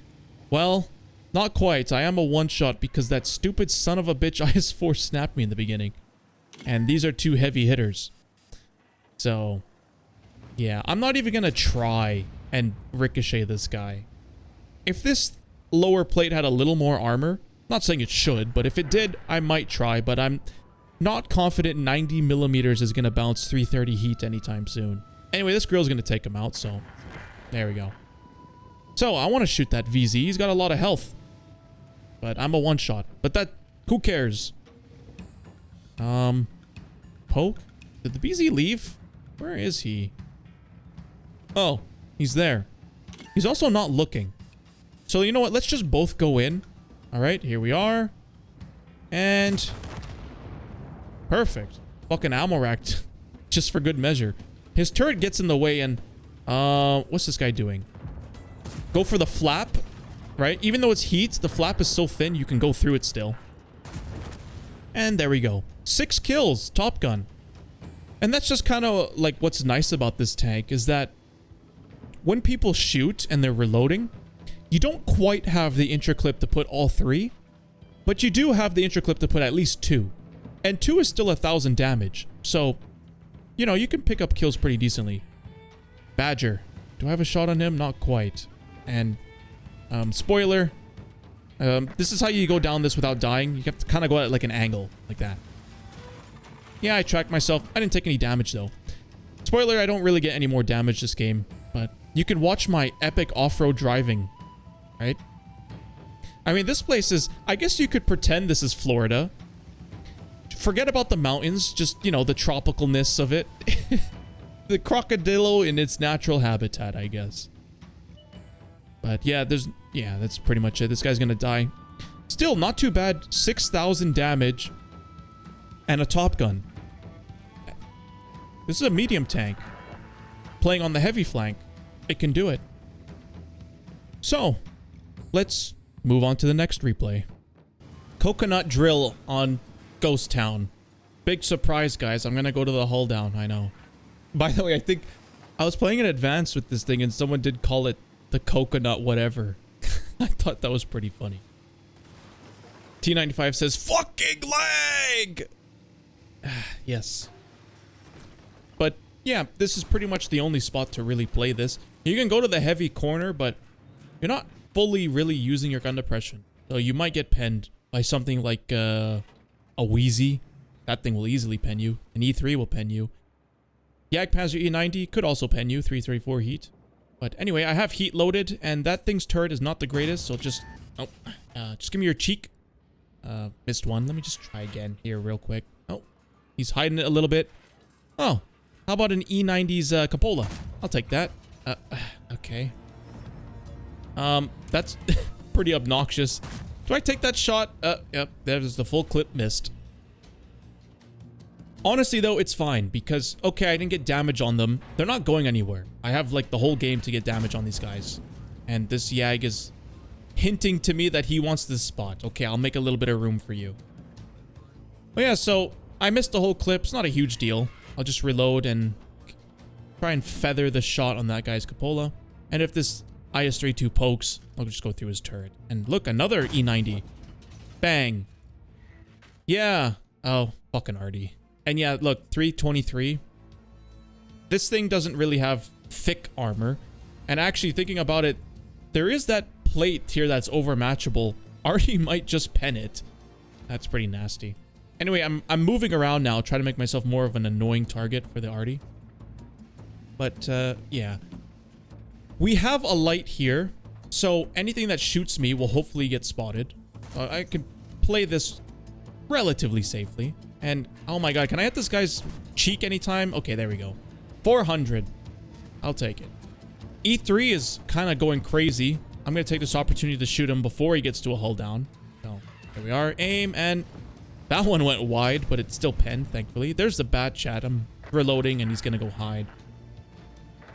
Well, not quite. I am a one-shot because that stupid son of a bitch IS-4 snapped me in the beginning. And these are 2 heavy hitters. So, yeah. I'm not even going to try and ricochet this guy. If this lower plate had a little more armor, not saying it should, but if it did, I might try, but I'm not confident 90 millimeters is going to bounce 330 heat anytime soon. Anyway, this grill's going to take him out, so there we go. So, I want to shoot that VZ. He's got a lot of health, but I'm a one-shot. But that, who cares? Poke? Did the VZ leave? Where is he? Oh, he's there. He's also not looking. So, you know what? Let's just both go in. All right, here we are. And... perfect. Fucking ammo racked. Just for good measure. His turret gets in the way and... what's this guy doing? Go for the flap. Right? Even though it's heat, the flap is so thin, you can go through it still. And there we go. 6 kills. Top gun. And that's just kind of like what's nice about this tank is that when people shoot and they're reloading... you don't quite have the intraclip to put all 3, but you do have the intraclip to put at least 2. And 2 is still 1,000 damage. So, you know, you can pick up kills pretty decently. Badger. Do I have a shot on him? Not quite. And, spoiler. This is how you go down this without dying. You have to kind of go at like an angle, like that. Yeah, I tracked myself. I didn't take any damage, though. Spoiler, I don't really get any more damage this game. But you can watch my epic off-road driving. Right? I mean, this place is... I guess you could pretend this is Florida. Forget about the mountains. Just, you know, the tropicalness of it. The Coccodrillo in its natural habitat, I guess. But yeah, there's... yeah, that's pretty much it. This guy's gonna die. Still, not too bad. 6,000 damage. And a top gun. This is a medium tank. Playing on the heavy flank. It can do it. So... let's move on to the next replay. Coconut drill on Ghost Town. Big surprise, guys. I'm gonna go to the hull down, I know. By the way, I think I was playing in advance with this thing and someone did call it the coconut whatever. I thought that was pretty funny. T95 says, fucking lag! Yes. But yeah, this is pretty much the only spot to really play this. You can go to the heavy corner, but you're not fully really using your gun depression. So you might get penned by something like a Wheezy. That thing will easily pen you. An E3 will pen you. Jagdpanzer E90 could also pen you, 334 heat. But anyway, I have heat loaded, and that thing's turret is not the greatest, so just... oh, just give me your cheek. Missed one. Let me just try again here real quick. Oh, he's hiding it a little bit. Oh, how about an E90's cupola? I'll take that. Okay. That's pretty obnoxious. Do I take that shot? Yep, there's the full clip missed. Honestly, though, it's fine because, okay, I didn't get damage on them. They're not going anywhere. I have, like, the whole game to get damage on these guys. And this Yag is hinting to me that he wants this spot. Okay, I'll make a little bit of room for you. But yeah, so I missed the whole clip. It's not a huge deal. I'll just reload and try and feather the shot on that guy's cupola. And if this IS-32 pokes, I'll just go through his turret. And look, another E90. Bang. Yeah. Oh, fucking arty. And yeah, look, 323. This thing doesn't really have thick armor. And actually, thinking about it, there is that plate here that's overmatchable. Arty might just pen it. That's pretty nasty. Anyway, I'm moving around now, trying to make myself more of an annoying target for the Arty. But, yeah. We have a light here, so anything that shoots me will hopefully get spotted. I can play this relatively safely. And, oh my god, can I hit this guy's cheek anytime? Okay, there we go. 400. I'll take it. E3 is kind of going crazy. I'm going to take this opportunity to shoot him before he gets to a hull down. So, there we are. Aim, and that one went wide, but it's still penned, thankfully. There's the bat chat. I'm reloading, and he's going to go hide.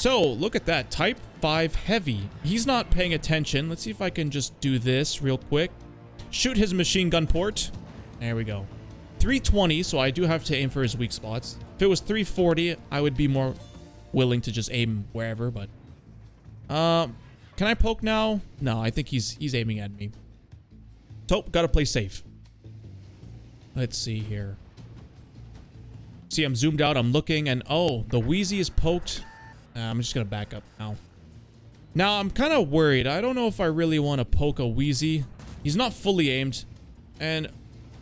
So, look at that. Type 5 heavy. He's not paying attention. Let's see if I can just do this real quick. Shoot his machine gun port. There we go. 320, so I do have to aim for his weak spots. If it was 340, I would be more willing to just aim wherever, but... can I poke now? No, I think he's aiming at me. So, gotta play safe. Let's see here. See, I'm zoomed out, I'm looking, and oh, the Wheezy is poked. I'm just gonna back up now. Now, I'm kind of worried. I don't know if I really want to poke a Wheezy. He's not fully aimed, and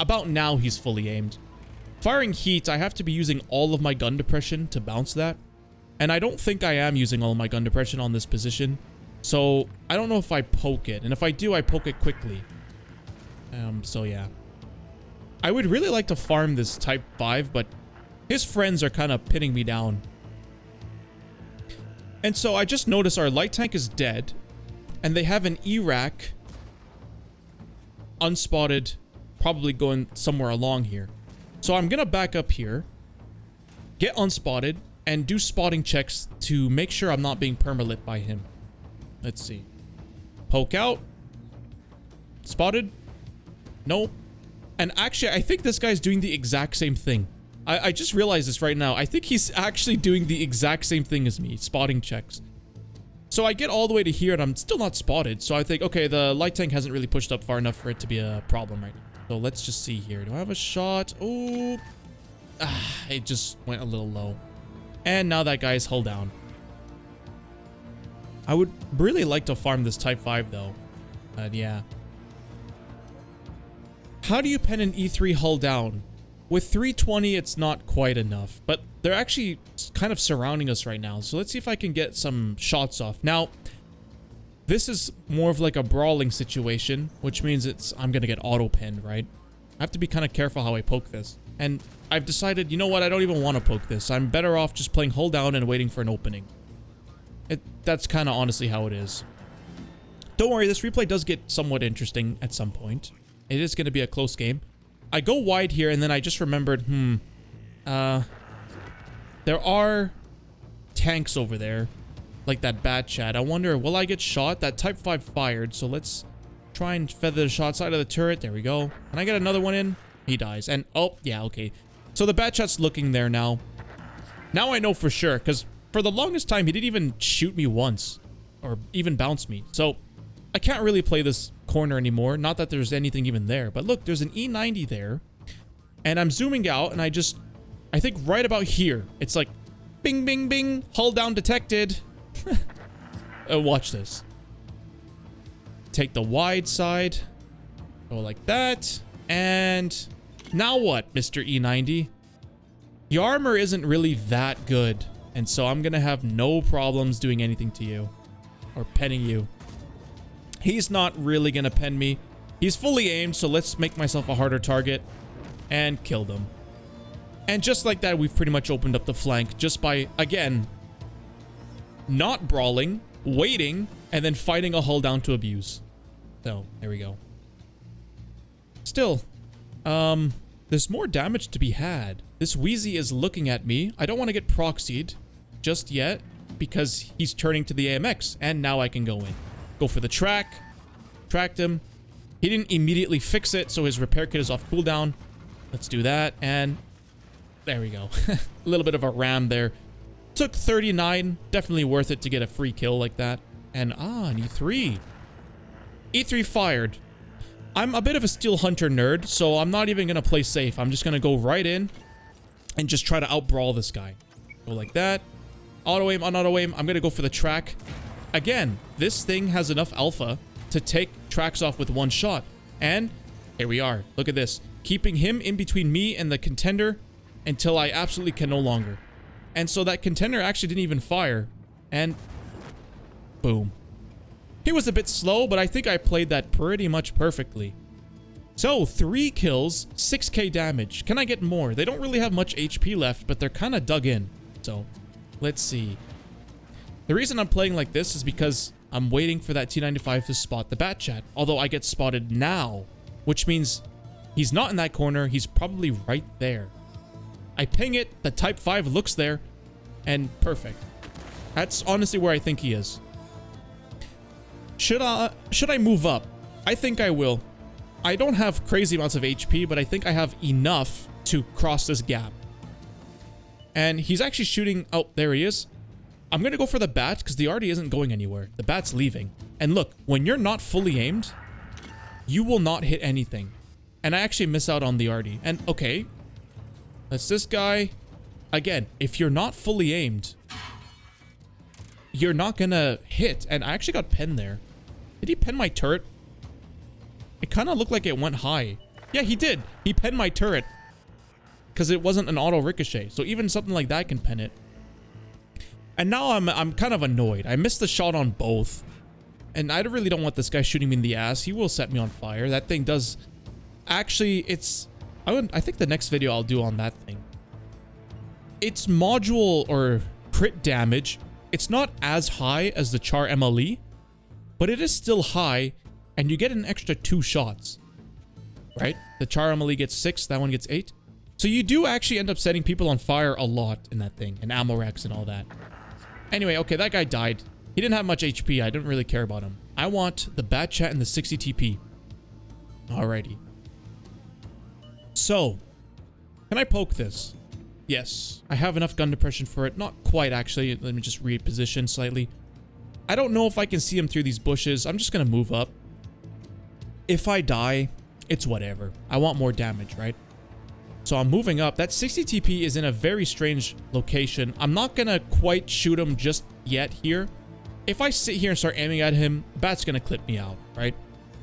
about now he's fully aimed. Firing heat, I have to be using all of my gun depression to bounce that. And I don't think I am using all of my gun depression on this position. So, I don't know if I poke it. And if I do, I poke it quickly. So yeah. I would really like to farm this Type 5, but his friends are kind of pinning me down. And so I just noticed our light tank is dead. And they have an E-rack unspotted, probably going somewhere along here. So I'm gonna back up here, get unspotted, and do spotting checks to make sure I'm not being permalit by him. Let's see. Poke out. Spotted. Nope. And actually, I think this guy's doing the exact same thing. I just realized this right now. I think he's actually doing the exact same thing as me, spotting checks. So I get all the way to here and I'm still not spotted. So I think, okay, the light tank hasn't really pushed up far enough for it to be a problem right now. So let's just see here. Do I have a shot? Oh, it just went a little low. And now that guy's hull down. I would really like to farm this Type 5 though. But yeah. How do you pen an E3 hull down? With 320, it's not quite enough, but they're actually kind of surrounding us right now. So let's see if I can get some shots off. Now, this is more of like a brawling situation, which means I'm going to get auto-pinned, right? I have to be kind of careful how I poke this. And I've decided, you know what? I don't even want to poke this. I'm better off just playing hull down and waiting for an opening. That's kind of honestly how it is. Don't worry, this replay does get somewhat interesting at some point. It is going to be a close game. I go wide here, and then I just remembered, there are tanks over there, like that bat chat. I wonder, will I get shot? That Type 5 fired, so let's try and feather the shot side of the turret. There we go. Can I get another one in? He dies. And, oh, yeah, okay. So the bat chat's looking there now. Now I know for sure, because for the longest time, he didn't even shoot me once, or even bounce me. So I can't really play this corner anymore. Not that there's anything even there, but look, there's an E90 there, and I'm zooming out, and I think right about here, it's like, bing, bing, bing, hull down detected. Watch this. Take the wide side, go like that, and now what, Mr. E90? The armor isn't really that good, and so I'm gonna have no problems doing anything to you, or penning you. He's not really gonna pen me. He's fully aimed, so let's make myself a harder target and kill them. And just like that, we've pretty much opened up the flank just by, again, not brawling, waiting, and then fighting a hull down to abuse. So, there we go. Still, there's more damage to be had. This Wheezy is looking at me. I don't want to get proxied just yet because he's turning to the AMX, and now I can go in. Go for the track. Tracked him. He didn't immediately fix it, so his repair kit is off cooldown. Let's do that, and there we go. A little bit of a ram there. Took 39. Definitely worth it to get a free kill like that. And, an E3. E3 fired. I'm a bit of a Steel Hunter nerd, so I'm not even going to play safe. I'm just going to go right in and just try to outbrawl this guy. Go like that. Auto-aim, un-auto-aim. I'm going to go for the track. Again, this thing has enough alpha to take tracks off with one shot. And here we are. Look at this. Keeping him in between me and the contender until I absolutely can no longer. And so that contender actually didn't even fire. And boom. He was a bit slow, but I think I played that pretty much perfectly. So, 3 kills, 6k damage. Can I get more? They don't really have much HP left, but they're kind of dug in. So, let's see. The reason I'm playing like this is because I'm waiting for that T95 to spot the bat chat. Although I get spotted now, which means he's not in that corner. He's probably right there. I ping it. The Type 5 looks there, and perfect. That's honestly where I think he is. Should I move up? I think I will. I don't have crazy amounts of HP, but I think I have enough to cross this gap. And he's actually shooting... Oh, there he is. I'm going to go for the bat because the arty isn't going anywhere. The bat's leaving. And look, when you're not fully aimed, you will not hit anything. And I actually miss out on the arty. And okay, that's this guy. Again, if you're not fully aimed, you're not going to hit. And I actually got pinned there. Did he pin my turret? It kind of looked like it went high. Yeah, he did. He pinned my turret. Because it wasn't an auto ricochet. So even something like that can pin it. And now I'm kind of annoyed. I missed the shot on both. And I really don't want this guy shooting me in the ass. He will set me on fire. That thing does... Actually, it's... I think the next video I'll do on that thing. Its module or crit damage, it's not as high as the Char MLE. But it is still high. And you get an extra 2 shots. Right? The Char MLE gets 6. That one gets 8. So you do actually end up setting people on fire a lot in that thing. And ammo racks and all that. Anyway, okay, that guy died. He didn't have much HP. I didn't really care about him. I want the bat chat and the 60 TP. Alrighty. So, can I poke this? Yes. I have enough gun depression for it. Not quite, actually. Let me just reposition slightly. I don't know if I can see him through these bushes. I'm just going to move up. If I die, it's whatever. I want more damage, right? So I'm moving up. That 60 TP is in a very strange location. I'm not going to quite shoot him just yet here. If I sit here and start aiming at him, bat's going to clip me out, right?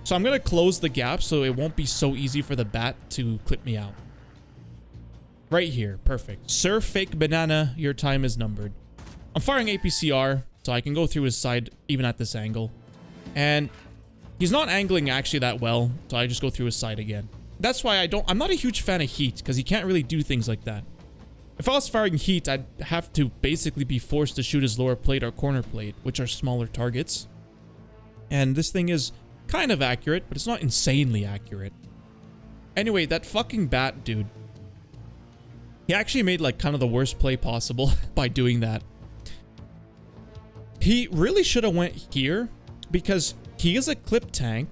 So I'm going to close the gap so it won't be so easy for the bat to clip me out. Right here. Perfect. Sir Fake Banana, your time is numbered. I'm firing APCR, so I can go through his side even at this angle. And he's not angling actually that well, so I just go through his side again. That's why I'm not a huge fan of heat, because he can't really do things like that. If I was firing heat, I'd have to basically be forced to shoot his lower plate or corner plate, which are smaller targets. And this thing is kind of accurate, but it's not insanely accurate. Anyway, that fucking bat dude. He actually made like kind of the worst play possible by doing that. He really should have went here, because he is a clip tank,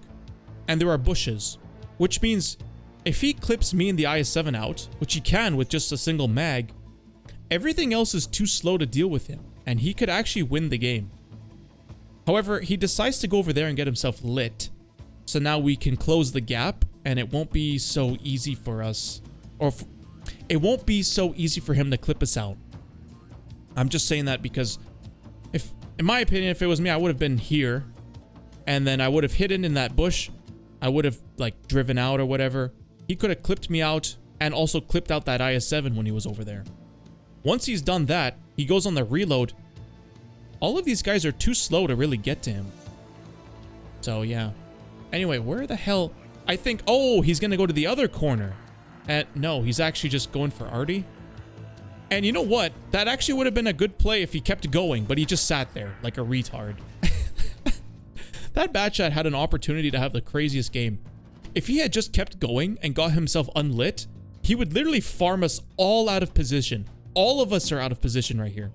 and there are bushes. Which means... if he clips me and the IS-7 out, which he can with just a single mag, everything else is too slow to deal with him, and he could actually win the game. However, he decides to go over there and get himself lit, so now we can close the gap, and it won't be so easy for us, it won't be so easy for him to clip us out. I'm just saying that because, in my opinion, if it was me, I would have been here, and then I would have hidden in that bush. I would have, like, driven out or whatever. He could have clipped me out and also clipped out that IS-7 when he was over there. Once he's done that, he goes on the reload. All of these guys are too slow to really get to him. So, yeah. Anyway, where the hell... I think... oh, he's going to go to the other corner. And no, he's actually just going for arty. And you know what? That actually would have been a good play if he kept going, but he just sat there like a retard. That Batchat had an opportunity to have the craziest game. If he had just kept going and got himself unlit, he would literally farm us all out of position. All of us are out of position right here.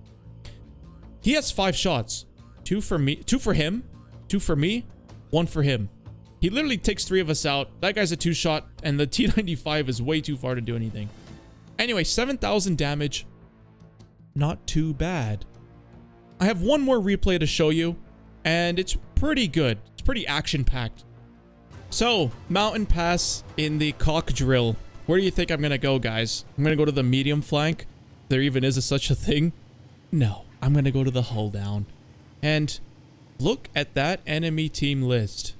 He has 5 shots. 2 for me, 2 for him, 2 for me, 1 for him. He literally takes 3 of us out. That guy's a 2-shot, and the T95 is way too far to do anything. Anyway, 7,000 damage. Not too bad. I have one more replay to show you, and it's pretty good. It's pretty action-packed. So, Mountain Pass in the Coccodrillo. Where do you think I'm gonna go, guys? I'm gonna go to the medium flank. There even is such a thing. No, I'm gonna go to the hull down. And look at that enemy team list.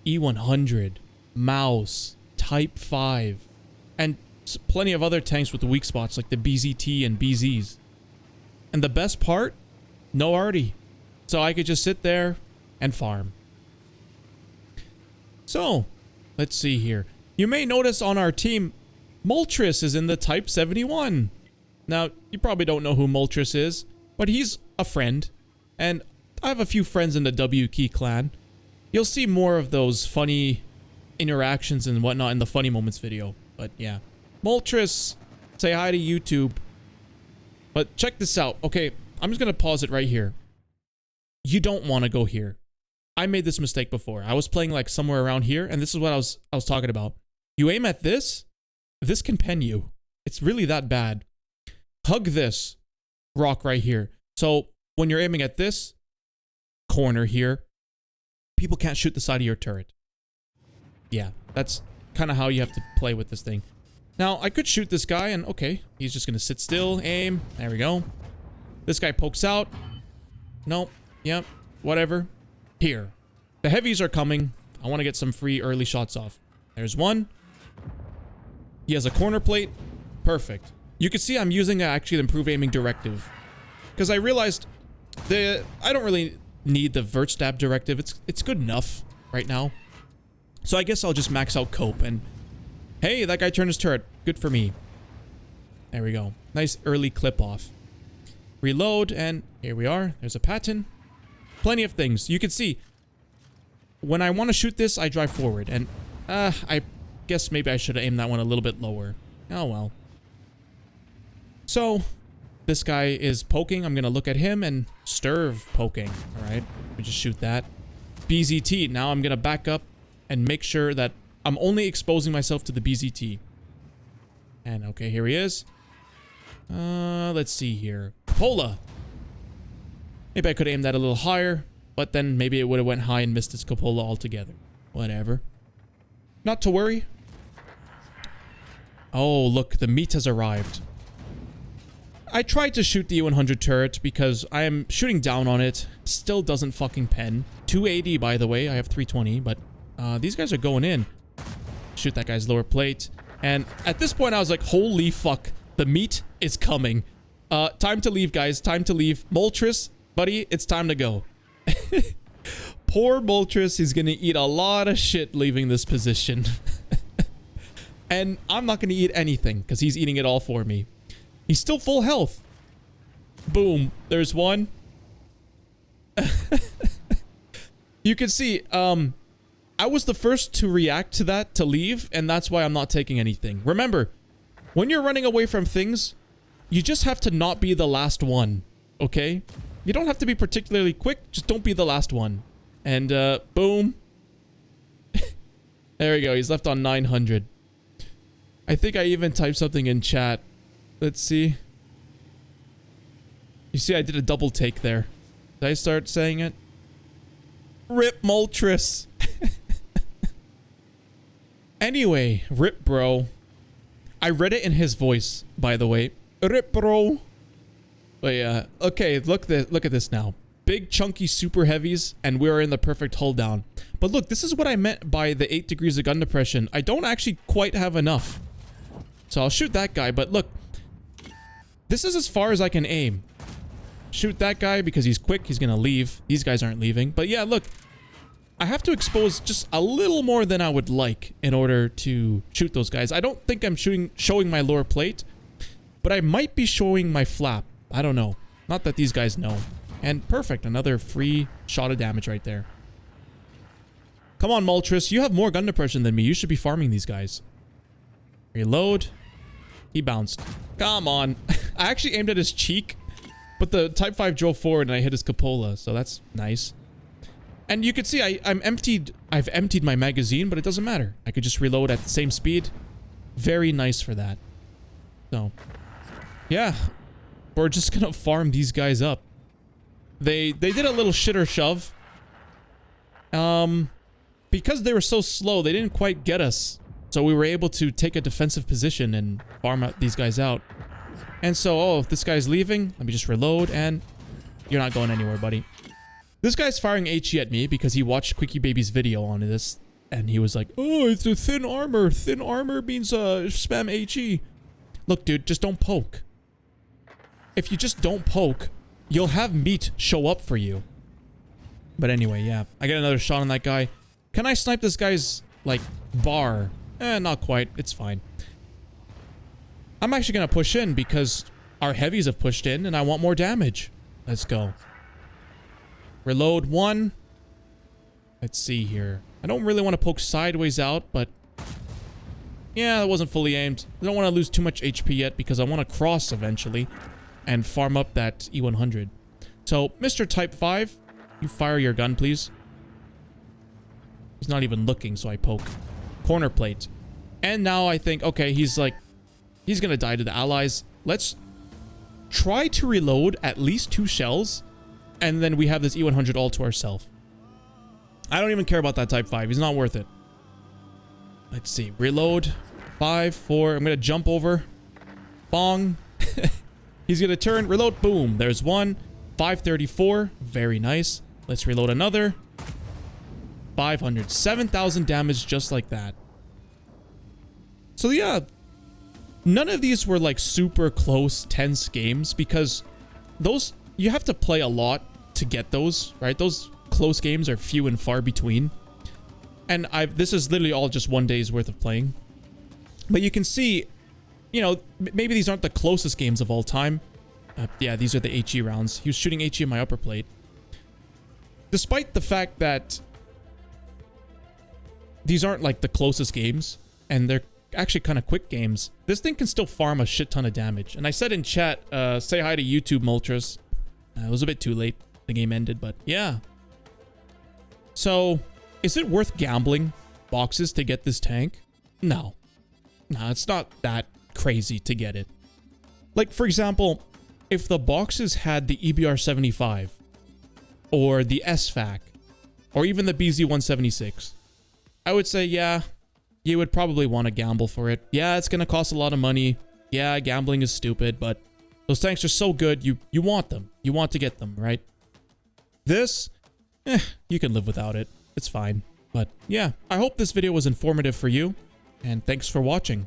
E100, Mouse, Type 5, and plenty of other tanks with the weak spots like the BZT and BZs. And the best part? No arty. So I could just sit there and farm. So, let's see here. You may notice on our team, Moltres is in the Type 71. Now, you probably don't know who Moltres is, but he's a friend. And I have a few friends in the WK clan. You'll see more of those funny interactions and whatnot in the funny moments video. But yeah. Moltres, say hi to YouTube. But check this out. Okay, I'm just going to pause it right here. You don't want to go here. I made this mistake before. I was playing like somewhere around here, and this is what I was talking about. You aim at this can pen you. It's really that bad. Hug this rock right here. So when you're aiming at this corner here, people can't shoot the side of your turret. Yeah, that's kind of how you have to play with this thing. Now, I could shoot this guy, and okay, he's just going to sit still, aim. There we go. This guy pokes out. Nope. Yep. Whatever. Here. The heavies are coming. I want to get some free early shots off. There's one. He has a corner plate. Perfect. You can see I'm using actually the improved aiming directive. Because I realized I don't really need the vert stab directive. It's good enough right now. So I guess I'll just max out cope and hey, that guy turned his turret. Good for me. There we go. Nice early clip off. Reload, and here we are. There's a pattern. Plenty of things. You can see, when I want to shoot this, I drive forward. And, I guess maybe I should have aimed that one a little bit lower. Oh, well. So, this guy is poking. I'm going to look at him and stirve poking. Alright, let me just shoot that. BZT. Now I'm going to back up and make sure that I'm only exposing myself to the BZT. And okay, here he is. Let's see here. Cupola. Maybe I could aim that a little higher, but then maybe it would have went high and missed its cupola altogether. Whatever. Not to worry. Oh, look, the meat has arrived. I tried to shoot the U100 turret because I am shooting down on it. Still doesn't fucking pen. 280, by the way. I have 320, but these guys are going in. Shoot that guy's lower plate. And at this point, I was like, holy fuck. The meat is coming. Time to leave, guys. Time to leave. Moltres, buddy, it's time to go. Poor Moltres, he's gonna eat a lot of shit leaving this position. And I'm not gonna eat anything, because he's eating it all for me. He's still full health. Boom. There's one. You can see, I was the first to react to that, to leave, and that's why I'm not taking anything. Remember, when you're running away from things, you just have to not be the last one, okay? You don't have to be particularly quick, just don't be the last one. And, boom. There we go, he's left on 900. I think I even typed something in chat. Let's see. You see, I did a double take there. Did I start saying it? Rip Moltres. Anyway, rip bro. I read it in his voice, by the way. Rip bro. But yeah, okay, look at this now. Big chunky super heavies, and we're in the perfect hull down. But look, this is what I meant by the 8 degrees of gun depression. I don't actually quite have enough. So I'll shoot that guy, but look. This is as far as I can aim. Shoot that guy because he's quick, he's gonna leave. These guys aren't leaving. But yeah, look. I have to expose just a little more than I would like in order to shoot those guys. I don't think I'm showing my lower plate, but I might be showing my flap. I don't know. Not that these guys know. And perfect, another free shot of damage right there. Come on, Moltres, you have more gun depression than me. You should be farming these guys. Reload. He bounced. Come on. I actually aimed at his cheek, but the Type 5 drove forward and I hit his cupola, so that's nice. And you can see I've emptied my magazine, but it doesn't matter. I could just reload at the same speed. Very nice for that. So, yeah. We're just gonna farm these guys up. They did a little shitter shove. Because they were so slow, they didn't quite get us. So we were able to take a defensive position and farm these guys out. And so, oh, this guy's leaving. Let me just reload, and you're not going anywhere, buddy. This guy's firing HE at me because he watched Quickie Baby's video on this, and he was like, oh, it's a thin armor. Thin armor means spam HE. Look, dude, just don't poke. If you just don't poke, you'll have meat show up for you. But anyway, yeah. I get another shot on that guy. Can I snipe this guy's, like, bar? Not quite. It's fine. I'm actually going to push in because our heavies have pushed in and I want more damage. Let's go. Reload one. Let's see here. I don't really want to poke sideways out, but yeah, that wasn't fully aimed. I don't want to lose too much HP yet because I want to cross eventually. and farm up that E100. So, Mr. Type 5, you fire your gun, please. He's not even looking, so I poke. Corner plate. And now I think, okay, he's gonna die to the allies. Let's try to reload at least 2 shells, and then we have this E100 all to ourselves. I don't even care about that Type 5. He's not worth it. Let's see. Reload. 5, 4. I'm gonna jump over. Bong. He's gonna turn. Reload. Boom. There's one. 534. Very nice. Let's reload another. 500. 7,000 damage just like that. So yeah, none of these were like super close, tense games because those, you have to play a lot to get those, right? Those close games are few and far between. And this is literally all just one day's worth of playing. But you can see, you know, maybe these aren't the closest games of all time. Yeah, these are the HE rounds. He was shooting HE in my upper plate. Despite the fact that these aren't like the closest games, and they're actually kind of quick games, this thing can still farm a shit ton of damage. And I said in chat, say hi to YouTube Moltres. It was a bit too late. The game ended, but yeah. So, is it worth gambling boxes to get this tank? No. No, it's not that crazy to get it. Like, for example, if the boxes had the EBR-75, or the SFAC, or even the BZ-176, I would say, yeah, you would probably want to gamble for it. Yeah, it's going to cost a lot of money. Yeah, gambling is stupid, but those tanks are so good, you want them. You want to get them, right? This, you can live without it. It's fine. But yeah, I hope this video was informative for you, and thanks for watching.